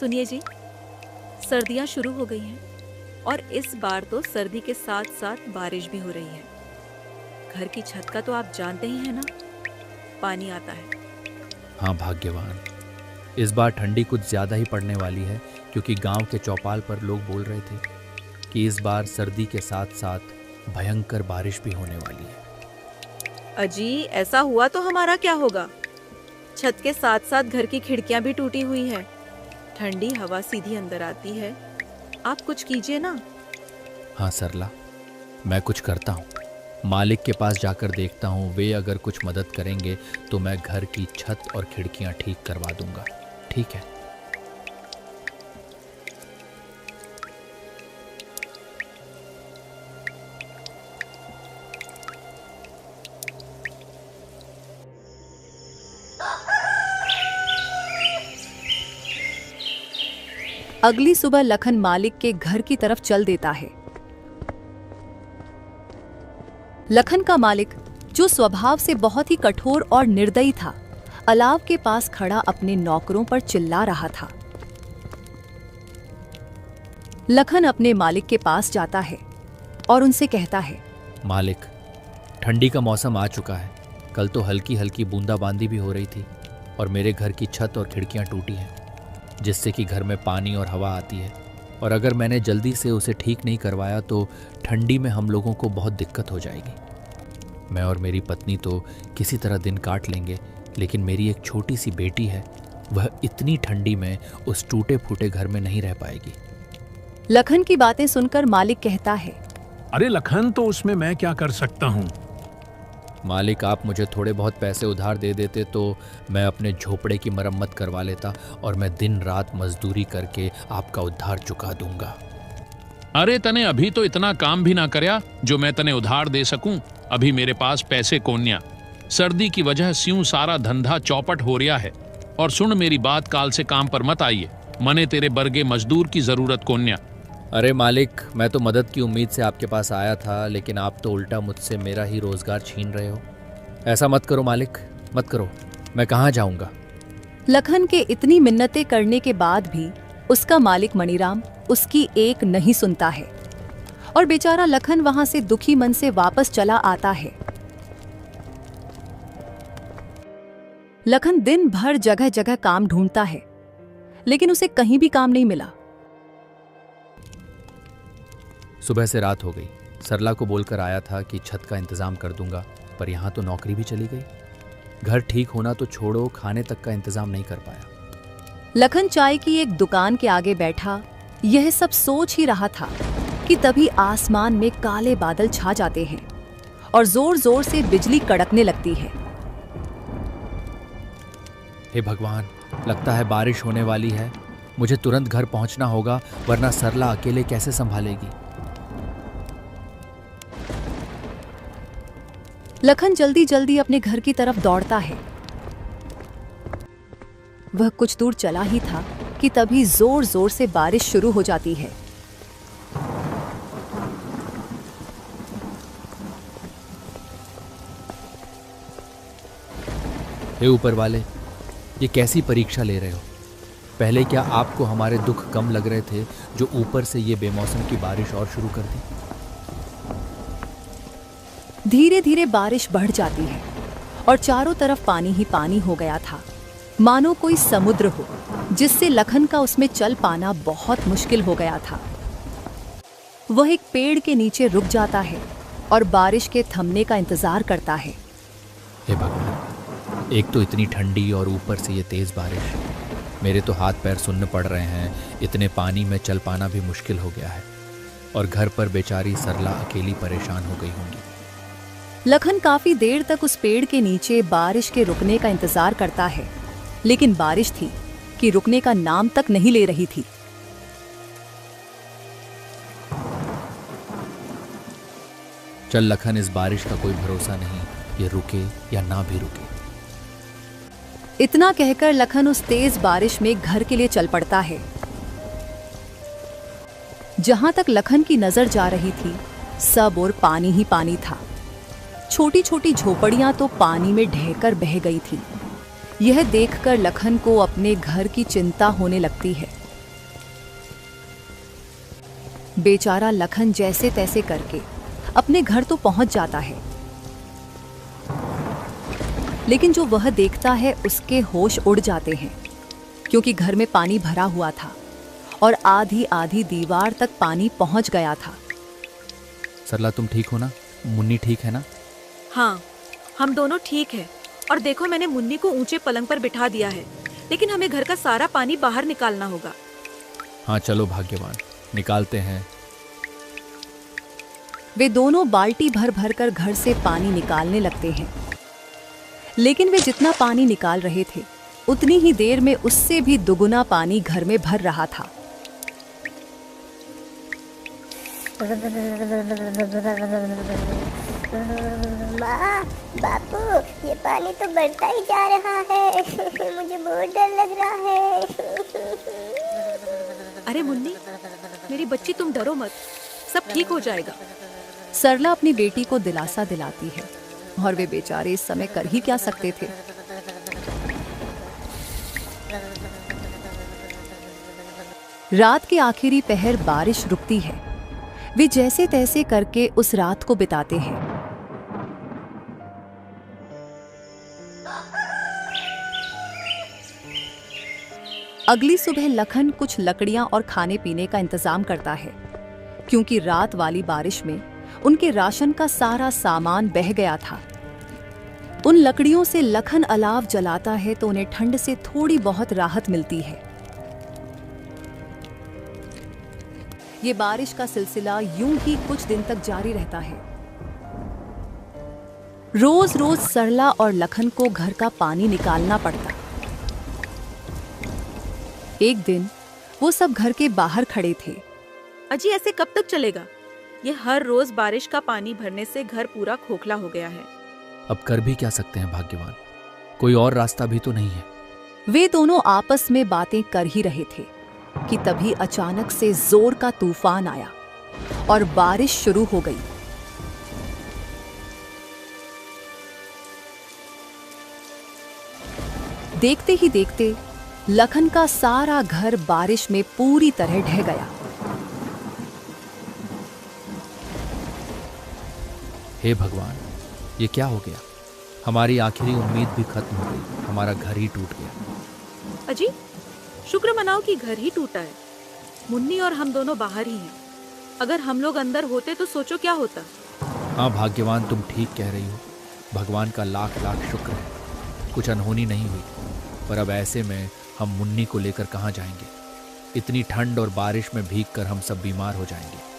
सुनिए जी, सर्दियाँ शुरू हो गई हैं और इस बार तो सर्दी के साथ साथ बारिश भी हो रही है। घर की छत का तो आप जानते ही हैं ना, पानी आता है। हाँ भाग्यवान, इस बार ठंडी कुछ ज़्यादा ही पड़ने वाली है, क्योंकि गांव के चौपाल पर लोग बोल रहे थे कि इस बार सर्दी के साथ साथ भयंकर बारिश भी होने वाली है। अजी, ऐसा हुआ तो हमारा क्या होगा? छत के साथ साथ घर की खिड़कियां भी टूटी हुई है, ठंडी हवा सीधी अंदर आती है। आप कुछ कीजिए ना। हाँ सरला, मैं कुछ करता हूँ। मालिक के पास जाकर देखता हूँ, वे अगर कुछ मदद करेंगे तो मैं घर की छत और खिड़कियाँ ठीक करवा दूंगा। ठीक है? अगली सुबह लखन मालिक के घर की तरफ चल देता है। लखन का मालिक, जो स्वभाव से बहुत ही कठोर और निर्दयी था, अलाव के पास खड़ा अपने नौकरों पर चिल्ला रहा था। लखन अपने मालिक के पास जाता है और उनसे कहता है, मालिक, ठंडी का मौसम आ चुका है। कल तो हल्की हल्की बूंदाबांदी भी हो रही थी और मेरे घर की छत और खिड़कियां टूटी हैं, जिससे कि घर में पानी और हवा आती है। और अगर मैंने जल्दी से उसे ठीक नहीं करवाया तो ठंडी में हम लोगों को बहुत दिक्कत हो जाएगी। मैं और मेरी पत्नी तो किसी तरह दिन काट लेंगे, लेकिन मेरी एक छोटी सी बेटी है, वह इतनी ठंडी में उस टूटे फूटे घर में नहीं रह पाएगी। लखन की बातें सुनकर मालिक कहता है, अरे लखन, तो उसमें मैं क्या कर सकता हूँ? मालिक, आप मुझे थोड़े बहुत पैसे उधार दे देते तो मैं अपने झोपड़े की मरम्मत करवा लेता और मैं दिन रात मजदूरी करके आपका उधार चुका दूंगा। अरे तने अभी तो इतना काम भी ना करया जो मैं तने उधार दे सकूं। अभी मेरे पास पैसे कोन्या। सर्दी की वजह स्यूं सारा धंधा चौपट हो रहा है। और सुन मेरी बात, काल से काम पर मत आइए। मने तेरे बर्गे मजदूर की जरूरत कोन्या। अरे मालिक, मैं तो मदद की उम्मीद से आपके पास आया था, लेकिन आप तो उल्टा मुझसे मेरा ही रोजगार छीन रहे हो। ऐसा मत करो मालिक, मत करो। मैं कहाँ जाऊंगा? लखन के इतनी मिन्नतें करने के बाद भी उसका मालिक मणिराम उसकी एक नहीं सुनता है और बेचारा लखन वहां से दुखी मन से वापस चला आता है। लखन दिन भर जगह जगह काम ढूंढता है, लेकिन उसे कहीं भी काम नहीं मिला। सुबह से रात हो गई। सरला को बोलकर आया था कि छत का इंतजाम कर दूंगा, पर यहाँ तो नौकरी भी चली गई। घर ठीक होना तो छोड़ो, खाने तक का इंतजाम नहीं कर पाया। लखन चाय की एक दुकान के आगे बैठा यह सब सोच ही रहा था कि तभी आसमान में काले बादल छा जाते हैं और जोर जोर से बिजली कड़कने लगती है। हे भगवान, लगता है बारिश होने वाली है। मुझे तुरंत घर पहुंचना होगा, वरना सरला अकेले कैसे संभालेगी। लखन जल्दी जल्दी अपने घर की तरफ दौड़ता है। वह कुछ दूर चला ही था कि तभी जोर जोर से बारिश शुरू हो जाती है। हे ऊपर वाले, ये कैसी परीक्षा ले रहे हो? पहले क्या आपको हमारे दुख कम लग रहे थे, जो ऊपर से ये बेमौसम की बारिश और शुरू कर दी? धीरे धीरे बारिश बढ़ जाती है और चारों तरफ पानी ही पानी हो गया था, मानो कोई समुद्र हो, जिससे लखन का उसमें चल पाना बहुत मुश्किल हो गया था। वह एक पेड़ के नीचे रुक जाता है और बारिश के थमने का इंतजार करता है। हे भगवान, एक तो इतनी ठंडी और ऊपर से ये तेज बारिश। मेरे तो हाथ पैर सुन्न पड़ रहे हैं। इतने पानी में चल पाना भी मुश्किल हो गया है और घर पर बेचारी सरला अकेली परेशान हो गई होंगी। लखन काफी देर तक उस पेड़ के नीचे बारिश के रुकने का इंतजार करता है, लेकिन बारिश थी कि रुकने का नाम तक नहीं ले रही थी। चल लखन, इस बारिश का कोई भरोसा नहीं, ये रुके या ना भी रुके। इतना कहकर लखन उस तेज बारिश में घर के लिए चल पड़ता है। जहां तक लखन की नजर जा रही थी, सब और पानी ही पानी था। छोटी छोटी झोपड़ियां तो पानी में ढहकर बह गई थी। यह देखकर लखन को अपने घर की चिंता होने लगती है बेचारा लखन जैसे तैसे करके अपने घर तो पहुंच जाता है, लेकिन जो वह देखता है उसके होश उड़ जाते हैं, क्योंकि घर में पानी भरा हुआ था और आधी आधी दीवार तक पानी पहुंच गया था। सरला, तुम ठीक हो ना? मुन्नी ठीक है ना? हाँ, हम दोनों ठीक है। और देखो, मैंने मुन्नी को ऊंचे पलंग पर बिठा दिया है, लेकिन हमें घर का सारा पानी बाहर निकालना होगा। हाँ चलो भाग्यवान, निकालते हैं। वे दोनों बाल्टी भर भर कर घर से पानी निकालने लगते हैं, लेकिन वे जितना पानी निकाल रहे थे उतनी ही देर में उससे भी दुगुना पानी घर में भर रहा था। माँ, बापू, ये पानी तो बढ़ता ही जा रहा है। मुझे बहुत डर लग रहा है। अरे मुन्नी, मेरी बच्ची, तुम डरो मत, सब ठीक हो जाएगा। सरला अपनी बेटी को दिलासा दिलाती है, और वे बेचारे इस समय कर ही क्या सकते थे। रात के आखिरी पहर बारिश रुकती है। वे जैसे तैसे करके उस रात को बिताते हैं। अगली सुबह लखन कुछ लकड़ियां और खाने पीने का इंतजाम करता है, क्योंकि रात वाली बारिश में उनके राशन का सारा सामान बह गया था। उन लकड़ियों से लखन अलाव जलाता है तो उन्हें ठंड से थोड़ी बहुत राहत मिलती है। ये बारिश का सिलसिला यूं ही कुछ दिन तक जारी रहता है। रोज रोज सरला और लखन को घर का पानी निकालना पड़ता। एक दिन वो सब घर के बाहर खड़े थे। अजी, ऐसे कब तक चलेगा? ये हर रोज बारिश का पानी भरने से घर पूरा खोखला हो गया है। अब कर भी क्या सकते हैं भाग्यवान, कोई और रास्ता भी तो नहीं है। वे दोनों आपस में बातें कर ही रहे थे कि तभी अचानक से जोर का तूफान आया और बारिश शुरू हो गई। देखते ही देखते लखन का सारा घर बारिश में पूरी तरह ढह गया। हे भगवान, ये क्या हो गया? हमारी आखिरी उम्मीद भी खत्म हो गई, हमारा घर ही टूट गया। अजी, शुक्र मनाओ कि घर ही टूटा है। मुन्नी और हम दोनों बाहर ही हैं। अगर हम लोग अंदर होते तो सोचो क्या होता। हाँ भाग्यवान, तुम ठीक कह रही हो। भगवान का लाख लाख शुक्र है, कुछ अनहोनी नहीं हुई। पर अब ऐसे में हम मुन्नी को लेकर कहाँ जाएंगे? इतनी ठंड और बारिश में भीगकर हम सब बीमार हो जाएंगे।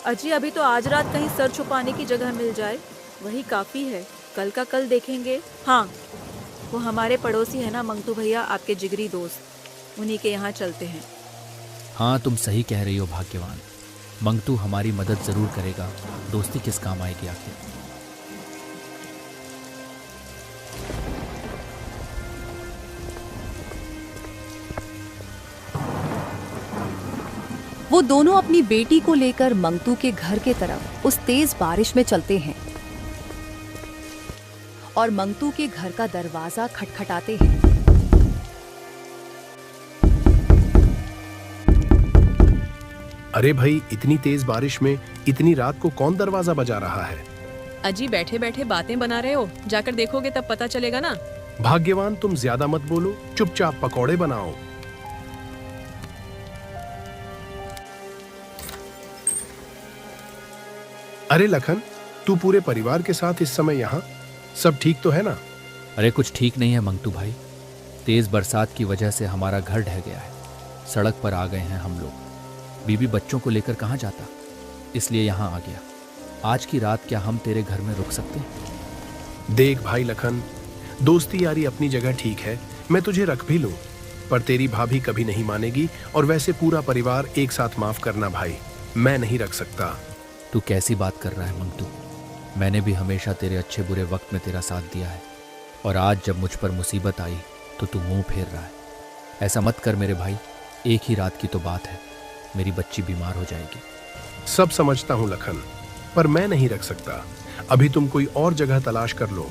अजी, अभी तो आज रात कहीं सर छुपाने की जगह मिल जाए, वही काफी है। कल का कल देखेंगे। हाँ, वो हमारे पड़ोसी है ना मंगतू भैया, आपके जिगरी दोस्त, उन्हीं के यहाँ चलते हैं। हाँ, तुम सही कह रही हो भाग्यवान। मंगतू हमारी मदद जरूर करेगा, दोस्ती किस काम आएगी आखिर। वो दोनों अपनी बेटी को लेकर मंगतू के घर के तरफ उस तेज बारिश में चलते हैं और मंगतू के घर का दरवाजा खटखटाते हैं। अरे भाई, इतनी तेज बारिश में इतनी रात को कौन दरवाजा बजा रहा है? अजी, बैठे बैठे बातें बना रहे हो, जाकर देखोगे तब पता चलेगा ना। भाग्यवान, तुम ज्यादा मत बोलो, चुपचाप पकौड़े बनाओ। अरे लखन, तू पूरे परिवार के साथ इस समय यहाँ? सब ठीक तो है ना? अरे कुछ ठीक नहीं है मंगतू भाई। तेज बरसात की वजह से हमारा घर ढह गया है, सड़क पर आ गए हैं हम लोग। बीबी बच्चों को लेकर कहाँ जाता, इसलिए यहाँ आ गया। आज की रात क्या हम तेरे घर में रुक सकते हैं? देख भाई लखन, दोस्ती यारी अपनी जगह ठीक है, मैं तुझे रख भी लूं, पर तेरी भाभी कभी नहीं मानेगी। और वैसे पूरा परिवार एक साथ माफ करना भाई, मैं नहीं रख सकता। तू कैसी बात कर रहा है मंगतू? मैंने भी हमेशा तेरे अच्छे बुरे वक्त में तेरा साथ दिया है, और आज जब मुझ पर मुसीबत आई तो तू मुंह फेर रहा है। ऐसा मत कर मेरे भाई, एक ही रात की तो बात है, मेरी बच्ची बीमार हो जाएगी। सब समझता हूँ लखन, पर मैं नहीं रख सकता। अभी तुम कोई और जगह तलाश कर लो।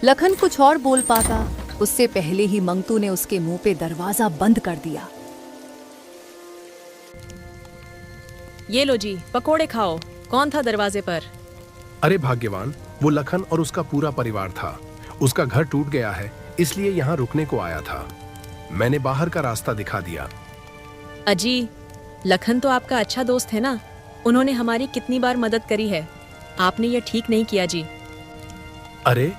लखन कुछ और बोल पाता, उससे पहले ही मंगतू ने उसके मुंह पे दरवाजा बंद कर दिया। ये लो जी, पकोड़े खाओ। कौन था दरवाजे पर? अरे भाग्यवान, वो लखन और उसका पूरा परिवार था। उसका घर टूट गया है, इसलिए यहाँ रुकने को आया था। मैंने बाहर का रास्ता दिखा दिया। अजी, लखन तो आपका अच्छा दोस्त है ना, उन्होंने हमारी कितनी बार मदद करी है। आपने ये ठीक नहीं किया जी। अरे,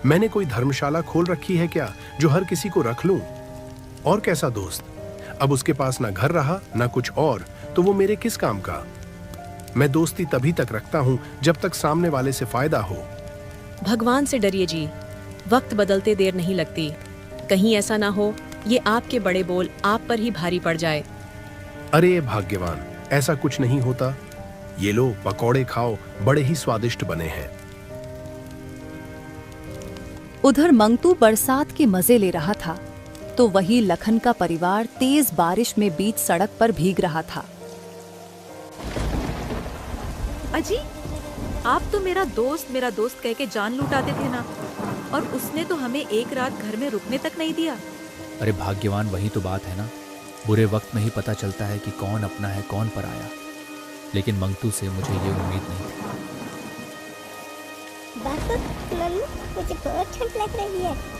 मैंने कोई धर्मशाला खोल रखी है क्या जो हर किसी को रख लूं? और कैसा दोस्त? अब उसके पास ना घर रहा ना कुछ और, तो वो मेरे किस काम का? मैं दोस्ती तभी तक रखता हूं जब तक सामने वाले से फायदा हो। भगवान से डरिए जी, वक्त बदलते देर नहीं लगती। कहीं ऐसा ना हो ये आपके बड़े बोल आप पर ही भारी पड़ जाए। अरे भाग्यवान, ऐसा कुछ नहीं होता। ये लो पकौड़े खाओ, बड़े ही स्वादिष्ट बने हैं। उधर मंगतू बरसात के मजे ले रहा था तो वही लखन का परिवार तेज बारिश में बीच सड़क पर भीग रहा था। अजी, आप तो मेरा दोस्त कह के जान लुटाते थे ना, और उसने तो हमें एक रात घर में रुकने तक नहीं दिया। अरे भाग्यवान, वही तो बात है ना, बुरे वक्त में ही पता चलता है कि कौन अपना है कौन पराया। लेकिन मंगतू से मुझे ये उम्मीद नहीं थी। बापू, मम्मी, मुझे बहुत ठंड लग रही है।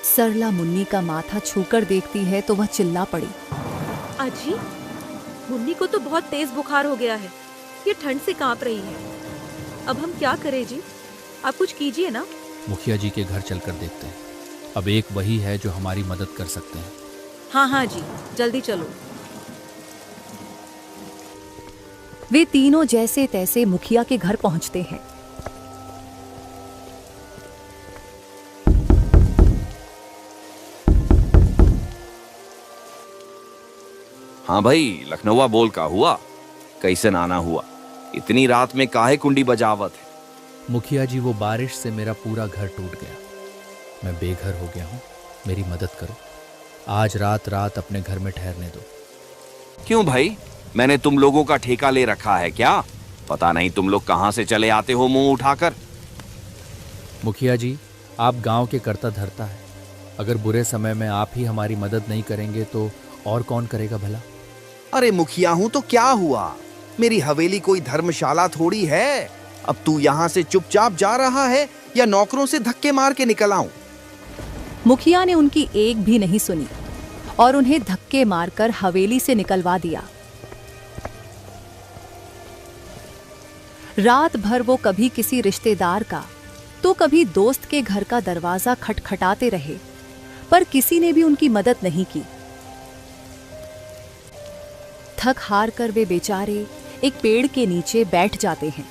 सरला मुन्नी का माथा छूकर देखती है तो वह चिल्ला पड़ी। अजी, मुन्नी को तो बहुत तेज बुखार हो गया है, ये ठंड से कांप रही है। अब हम क्या करें जी? आप कुछ कीजिए ना। मुखिया जी के घर चलकर देखते हैं। अब एक वही है जो हमारी मदद कर सकते हैं। हाँ हाँ जी, जल्दी चलो। वे तीनों जैसे तैसे मुखिया के घर पहुंचते हैं। हाँ भाई, लखनऊआ बोल का हुआ? कैसे आना हुआ? इतनी रात में काहे कुंडी बजावत है? मुखिया जी, वो बारिश से मेरा पूरा घर टूट गया। मैं बेघर हो गया हूँ, मेरी मदद करो। आज रात अपने घर में ठहरने दो। क्यों भाई, मैंने तुम लोगों का ठेका ले रखा है क्या? पता नहीं तुम लोग कहाँ से चले आते हो मुंह उठाकर। मुखिया जी, आप गांव के कर्ता धर्ता है। अगर बुरे समय में आप ही हमारी मदद नहीं करेंगे तो और कौन करेगा भला? अरे मुखिया हूं तो क्या हुआ? मेरी हवेली कोई धर्मशाला थोड़ी है। अब तू यहाँ से चुपचाप जा रहा है या नौकरों से धक्के मार के निकल आऊं? मुखिया ने उनकी एक भी नहीं सुनी और उन्हें धक्के मारकर हवेली से निकलवा दिया। रात भर वो कभी किसी रिश्तेदार का तो कभी दोस्त के घर का दरवाजा खटखटाते रहे, पर किसी ने भी उनकी मदद नहीं की। थक हार कर वे बेचारे एक पेड़ के नीचे बैठ जाते हैं।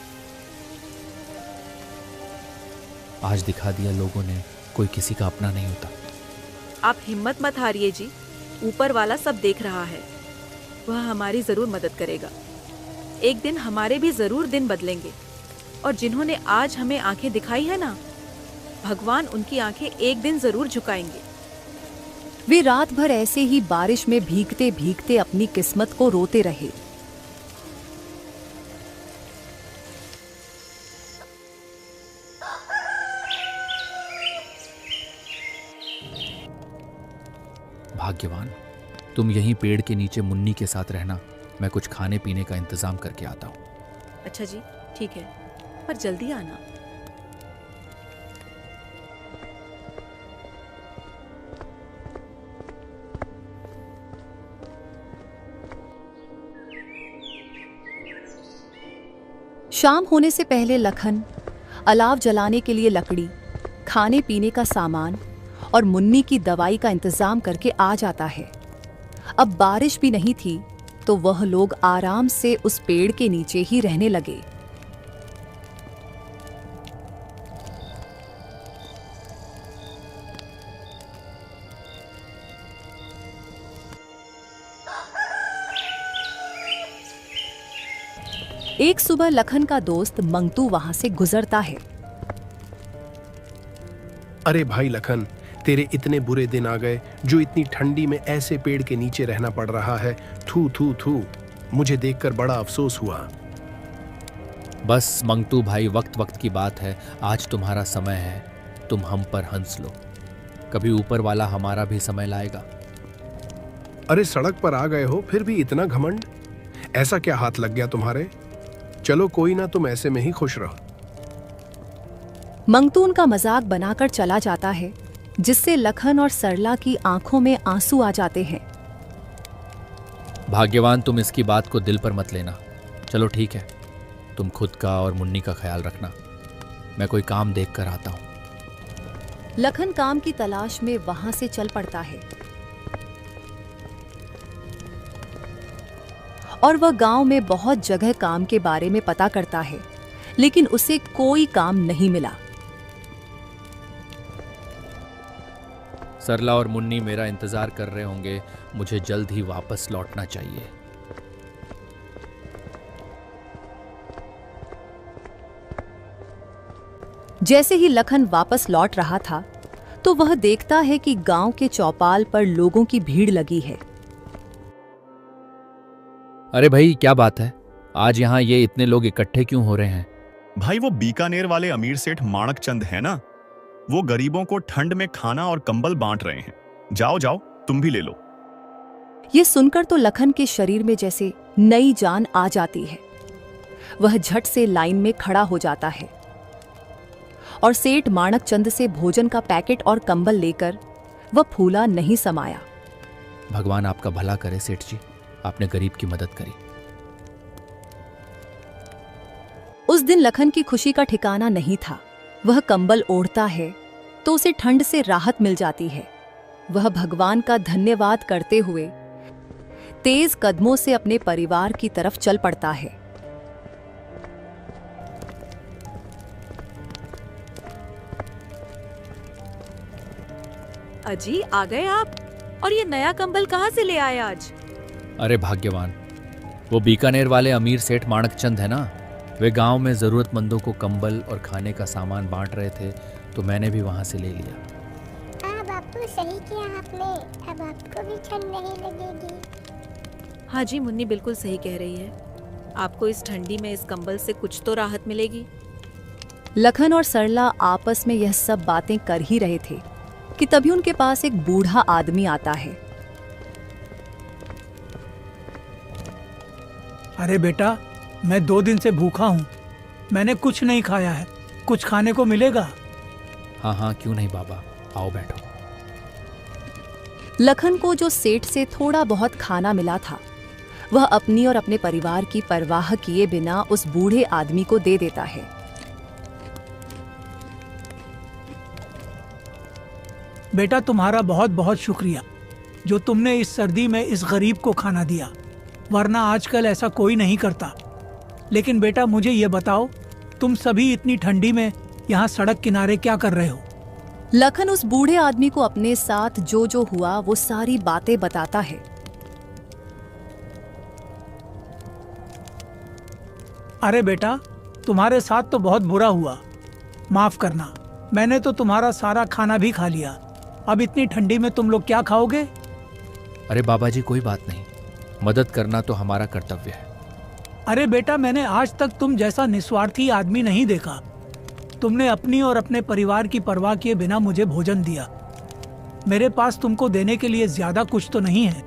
आज दिखा दिया लोगों ने, कोई किसी का अपना नहीं होता। आप हिम्मत मत हारिए जी, ऊपर वाला सब देख रहा है। वह हमारी जरूर मदद करेगा। एक दिन हमारे भी जरूर दिन बदलेंगे, और जिन्होंने आज हमें आंखें दिखाई है ना, भगवान उनकी आंखें एक दिन जरूर झुकाएंगे। वे रात भर ऐसे ही बारिश में भीगते भीगते अपनी किस्मत को रोते रहे। भाग्यवान, तुम यहीं पेड़ के नीचे मुन्नी के साथ रहना, मैं कुछ खाने पीने का इंतजाम करके आता हूँ। अच्छा जी, ठीक है, पर जल्दी आना। शाम होने से पहले लखन अलाव जलाने के लिए लकड़ी, खाने पीने का सामान और मुन्नी की दवाई का इंतजाम करके आ जाता है। अब बारिश भी नहीं थी तो वह लोग आराम से उस पेड़ के नीचे ही रहने लगे। एक सुबह लखन का दोस्त मंगतू वहां से गुजरता है। अरे भाई लखन, तेरे इतने बुरे दिन आ गए जो इतनी ठंडी में ऐसे पेड़ के नीचे रहना पड़ रहा है। थू थू थू, मुझे देखकर बड़ा अफसोस हुआ। बस मंगतू भाई, वक्त वक्त की बात है। आज तुम्हारा समय है, तुम हम पर हंस लो। कभी ऊपर वाला हमारा भी समय लाएगा। अरे सड़क पर आ गए हो फिर भी इतना घमंड? ऐसा क्या हाथ लग गया तुम्हारे? चलो कोई ना, तुम ऐसे में ही खुश रहो। मंगतू उनका मजाक बनाकर चला जाता है, जिससे लखन और सरला की आंखों में आंसू आ जाते हैं। भाग्यवान, तुम इसकी बात को दिल पर मत लेना। चलो ठीक है, तुम खुद का और मुन्नी का ख्याल रखना। मैं कोई काम देख कर आता हूँ। लखन काम की तलाश में वहां से चल पड़ता है और वह गांव में बहुत जगह काम के बारे में पता करता है, लेकिन उसे कोई काम नहीं मिला। सरला और मुन्नी मेरा इंतजार कर रहे होंगे। मुझे जल्द ही वापस लौटना चाहिए। जैसे ही लखन वापस लौट रहा था, तो वह देखता है कि गांव के चौपाल पर लोगों की भीड़ लगी है। अरे भाई, क्या बात है? आज यहाँ ये इतने लोग इकट्ठे क्यों हो रहे हैं? भाई, वो बीकानेर वाले अमीर सेठ माणक चंद है ना, वो गरीबों को ठंड में खाना और कंबल बांट रहे हैं। जाओ जाओ, तुम भी ले लो। ये सुनकर तो लखन के शरीर में जैसे नई जान आ जाती है। वह झट से लाइन में खड़ा हो जाता है और सेठ माणक चंद से भोजन का पैकेट और कंबल लेकर वह फूला नहीं समाया। भगवान आपका भला करे सेठ जी, आपने गरीब की मदद करी। उस दिन लखन की खुशी का ठिकाना नहीं था। वह कंबल ओढ़ता है तो उसे ठंड से राहत मिल जाती है। वह भगवान का धन्यवाद करते हुए तेज कदमों से अपने परिवार की तरफ चल पड़ता है। अजी, आ गए आप? और ये नया कंबल कहाँ से ले आए आज? अरे भाग्यवान, वो बीकानेर वाले अमीर सेठ माणक चंद है ना, वे गांव में जरूरतमंदों को कंबल और खाने का सामान बांट रहे थे, तो मैंने भी वहां से ले लिया। हाँ बापू, सही किया आपने। अब आपको भी ठंड नहीं लगेगी। हाँ जी, मुन्नी बिल्कुल सही कह रही है। आपको इस ठंडी में इस कंबल से कुछ तो राहत मिलेगी। लखन और सरला आपस में यह सब बातें कर ही रहे थे कि तभी उनके पास एक बूढ़ा आदमी आता है। अरे बेटा, मैं 2 दिन से भूखा हूँ। मैंने कुछ नहीं खाया है। कुछ खाने को मिलेगा? हाँ हाँ, क्यों नहीं बाबा, आओ बैठो। लखन को जो सेठ से थोड़ा बहुत खाना मिला था, वह अपनी और अपने परिवार की परवाह किए बिना उस बूढ़े आदमी को दे देता है। बेटा, तुम्हारा बहुत बहुत शुक्रिया जो तुमने इस सर्दी में इस गरीब को खाना दिया, वरना आजकल ऐसा कोई नहीं करता। लेकिन बेटा, मुझे ये बताओ, तुम सभी इतनी ठंडी में यहाँ सड़क किनारे क्या कर रहे हो? लखन उस बूढ़े आदमी को अपने साथ जो जो हुआ वो सारी बातें बताता है। अरे बेटा, तुम्हारे साथ तो बहुत बुरा हुआ। माफ करना, मैंने तो तुम्हारा सारा खाना भी खा लिया। अब इतनी ठंडी में तुम लोग क्या खाओगे? अरे बाबा जी, कोई बात नहीं, मदद करना तो हमारा कर्तव्य है। अरे बेटा, मैंने आज तक तुम जैसा निस्वार्थी आदमी नहीं देखा। तुमने अपनी और अपने परिवार की परवाह किए बिना मुझे भोजन दिया। मेरे पास तुमको देने के लिए ज्यादा कुछ तो नहीं है।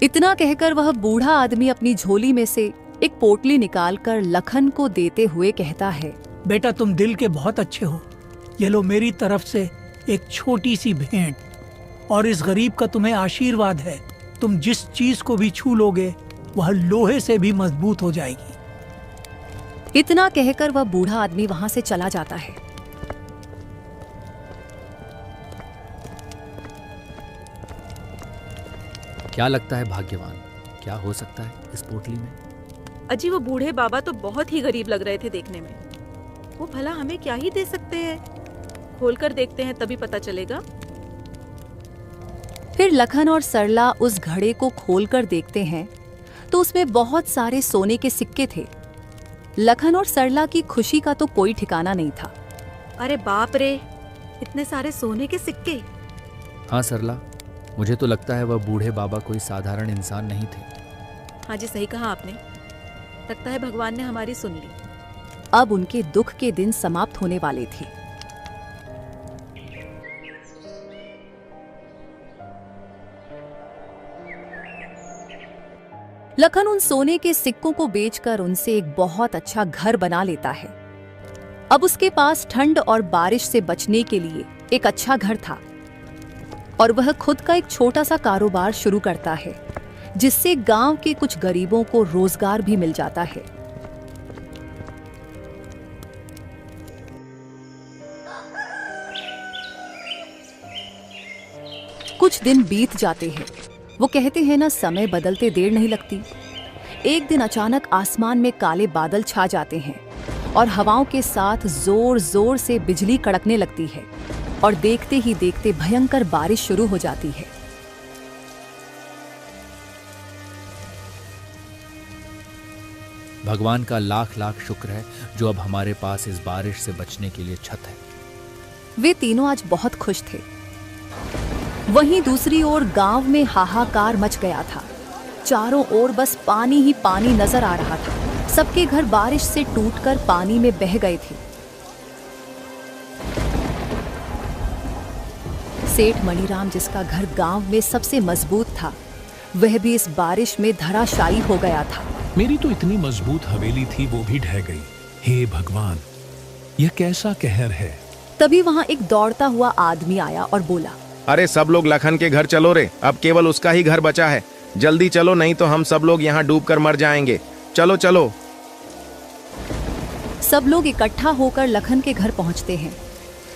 इतना कहकर वह बूढ़ा आदमी अपनी झोली में से एक पोटली निकालकर लखन को देते हुए कहता है, बेटा, तुम दिल के बहुत अच्छे हो। ये लो मेरी तरफ से एक छोटी सी भेंट, और इस गरीब का तुम्हें आशीर्वाद है। तुम जिस चीज को भी छू लोगे वह लोहे से भी मजबूत हो जाएगी। इतना कहकर वह बूढ़ा आदमी वहां से चला जाता है। क्या लगता है भाग्यवान, क्या हो सकता है इस पोटली में? अजी, वो बूढ़े बाबा तो बहुत ही गरीब लग रहे थे देखने में। वो भला हमें क्या ही दे सकते हैं? खोलकर देखते हैं, तभी पता चलेगा। फिर लखन और सरला उस घड़े को खोलकर देखते हैं तो उसमें बहुत सारे सोने के सिक्के थे। लखन और सरला की खुशी का तो कोई ठिकाना नहीं था। अरे बाप रे, इतने सारे सोने के सिक्के! हाँ सरला, मुझे तो लगता है वह बूढ़े बाबा कोई साधारण इंसान नहीं थे। हाँ जी, सही कहा आपने। लगता है भगवान ने हमारी सुन ली। अब उनके दुख के दिन समाप्त होने वाले थे। लखन उन सोने के सिक्कों को बेचकर उनसे एक बहुत अच्छा घर बना लेता है। अब उसके पास ठंड और बारिश से बचने के लिए एक अच्छा घर था और वह खुद का एक छोटा सा कारोबार शुरू करता है, जिससे गांव के कुछ गरीबों को रोजगार भी मिल जाता है। कुछ दिन बीत जाते हैं। वो कहते हैं ना, समय बदलते देर नहीं लगती। एक दिन अचानक आसमान में काले बादल छा जाते हैं और हवाओं के साथ जोर जोर से बिजली कड़कने लगती है और देखते ही देखते भयंकर बारिश शुरू हो जाती है। भगवान का लाख लाख शुक्र है जो अब हमारे पास इस बारिश से बचने के लिए छत है। वे तीनों आज बहुत खुश थे। वहीं दूसरी ओर गांव में हाहाकार मच गया था। चारों ओर बस पानी ही पानी नजर आ रहा था। सबके घर बारिश से टूटकर पानी में बह गए थे। सेठ मणिराम, जिसका घर गांव में सबसे मजबूत था, वह भी इस बारिश में धराशायी हो गया था। मेरी तो इतनी मजबूत हवेली थी, वो भी ढह गई। हे भगवान, यह कैसा कहर है। तभी वहां एक दौड़ता हुआ आदमी आया और बोला, अरे सब लोग लखन के घर चलो रे, अब केवल उसका ही घर बचा है। जल्दी चलो, नहीं तो हम सब लोग यहाँ डूबकर मर जाएंगे। चलो चलो। सब लोग इकट्ठा होकर लखन के घर पहुंचते हैं।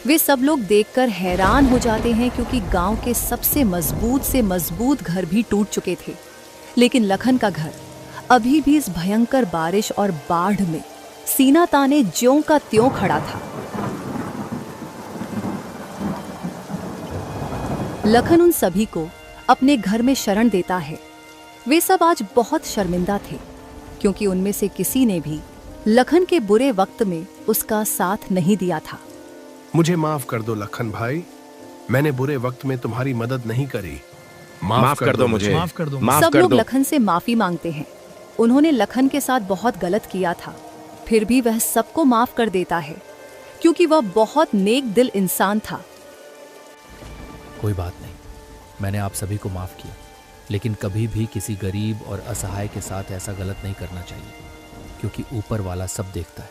वे सब लोग देखकर हैरान हो जाते हैं, क्योंकि गांव के सबसे मजबूत घर भी टूट चुके थे, लेकिन लखन का घर अभी भी इस भयंकर बारिश और बाढ़ में सीना ताने ज्यों का त्यों खड़ा था। लखन उन सभी को अपने घर में शरण देता है। वे सब आज बहुत शर्मिंदा थे, क्योंकि उनमें से किसी ने भी लखन के बुरे वक्त में उसका साथ नहीं दिया था। मुझे माफ कर दो लखन भाई, मैंने बुरे वक्त में तुम्हारी मदद नहीं करी। माफ कर दो मुझे। माफ कर दो। सब लोग लखन से माफी मांगते हैं। उन्होंने लखन के साथ बहुत गलत किया था, फिर भी वह सबको माफ कर देता है, क्योंकि वह बहुत नेक दिल इंसान था। कोई बात नहीं, मैंने आप सभी को माफ किया, लेकिन कभी भी किसी गरीब और असहाय के साथ ऐसा गलत नहीं करना चाहिए, क्योंकि ऊपर वाला सब देखता है।